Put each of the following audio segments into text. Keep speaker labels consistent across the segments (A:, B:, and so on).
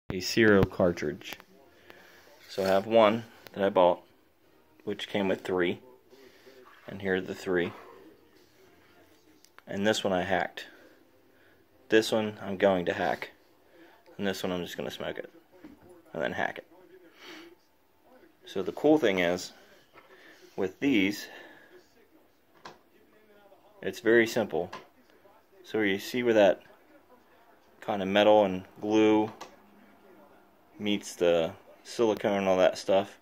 A: a ciro cartridge. So I have one that I bought, which came with 3, and here are the 3. And this one I hacked. This one I'm going to hack, and this one I'm just going to smoke it, and then hack it. So the cool thing is, with these, it's very simple. So you see where that kind of metal and glue meets the silicone and all that stuff.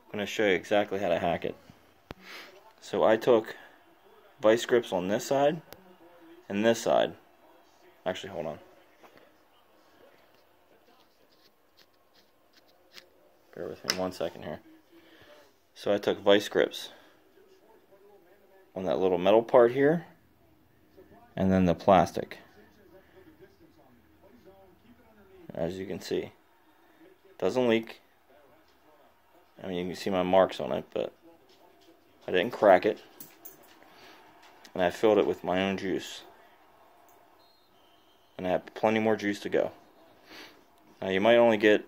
A: I'm going to show you exactly how to hack it. So I took vice grips on this side and this side. Actually, hold on. Bear with me 1 second here. So I took vice grips on that little metal part here, and then the plastic. As you can see, doesn't leak. I mean, you can see my marks on it, but I didn't crack it. And I filled it with my own juice. And I have plenty more juice to go. Now you might only get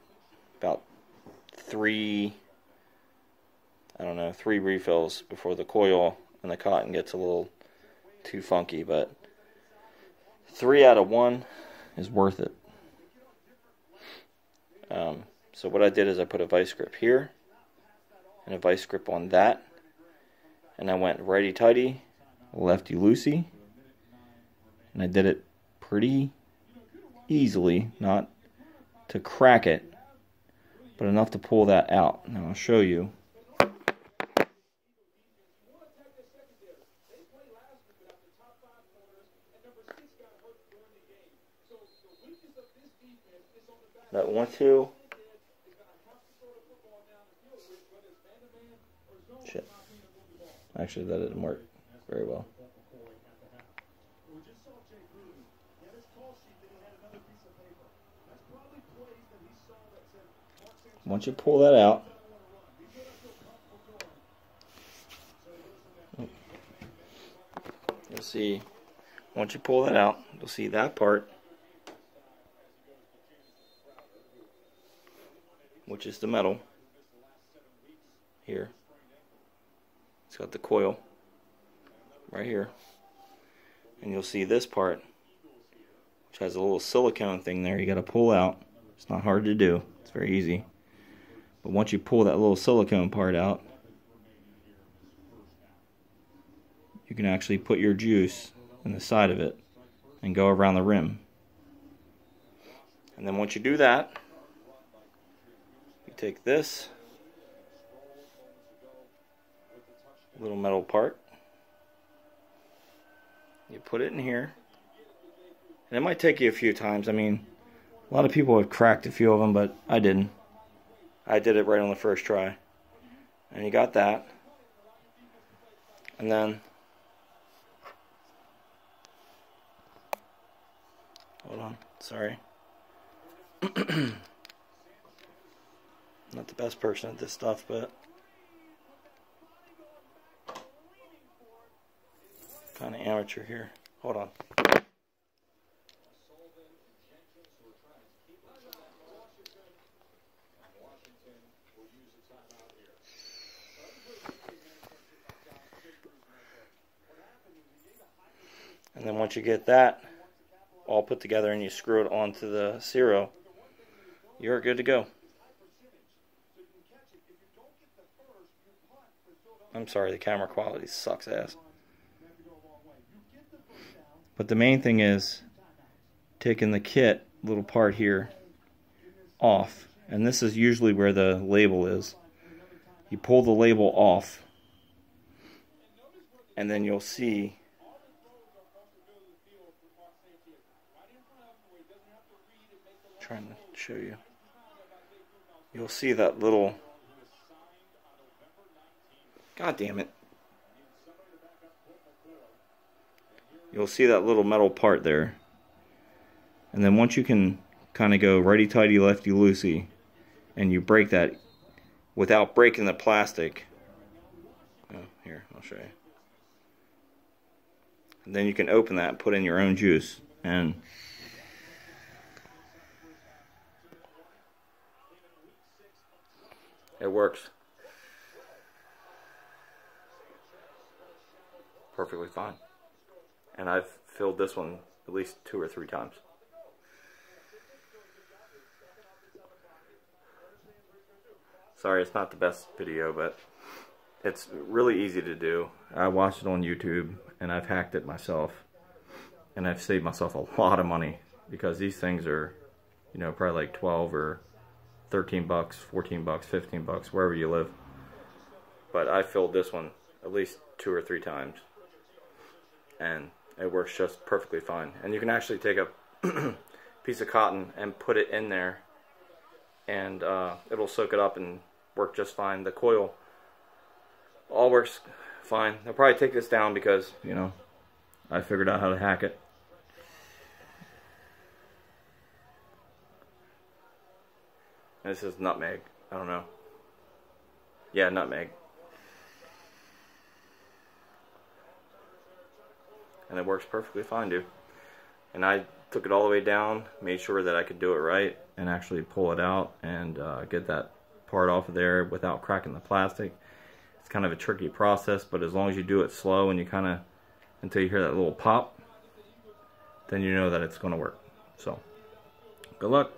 A: about 3 refills before the coil and the cotton gets a little too funky, but 3 out of 1 is worth it. So what I did is I put a vice grip here and a vice grip on that, and I went righty-tighty, lefty-loosey, and I did it pretty easily, not to crack it, but enough to pull that out. Now I'll show you. That 1-2. Shit. Actually, that didn't work very well. Once you pull that out, you'll see, once you pull that out, you'll see that part, which is the metal here. It's got the coil right here, and you'll see this part, which has a little silicone thing there you got to pull out. It's not hard to do, it's very easy. But once you pull that little silicone part out, you can actually put your juice in the side of it and go around the rim. And then once you do that, you take this little metal part, you put it in here, and it might take you a few times. I mean, a lot of people have cracked a few of them, but I didn't. I did it right on the first try. And you got that. And then, hold on, sorry. Not the best person at this stuff, but kind of amateur here. Hold on. And then once you get that all put together and you screw it onto the ciro, you're good to go. I'm sorry, the camera quality sucks ass. But the main thing is taking the kit little part here off. And this is usually where the label is. You pull the label off, and then you'll see trying to show you. You'll see that little, God damn it. You'll see that little metal part there. And then once you can kind of go righty-tighty, lefty-loosey, and you break that without breaking the plastic. Oh, here, I'll show you. And then you can open that and put in your own juice. And It works perfectly fine. And I've filled this one at least 2 or 3 times. Sorry, it's not the best video, but it's really easy to do. I watched it on YouTube and I've hacked it myself. And I've saved myself a lot of money because these things are, you know, probably like 12 or 13 bucks, 14 bucks, 15 bucks, wherever you live. But I filled this one at least 2 or 3 times. And it works just perfectly fine. And you can actually take a piece of cotton and put it in there, and it'll soak it up and work just fine. The coil all works fine. I'll probably take this down because, you know, I figured out how to hack it. This is nutmeg. I don't know. Yeah, nutmeg. And it works perfectly fine, dude. And I took it all the way down, made sure that I could do it right, and actually pull it out and get that part off of there without cracking the plastic. It's kind of a tricky process, but as long as you do it slow and you kind of, until you hear that little pop, then you know that it's going to work. So, good luck.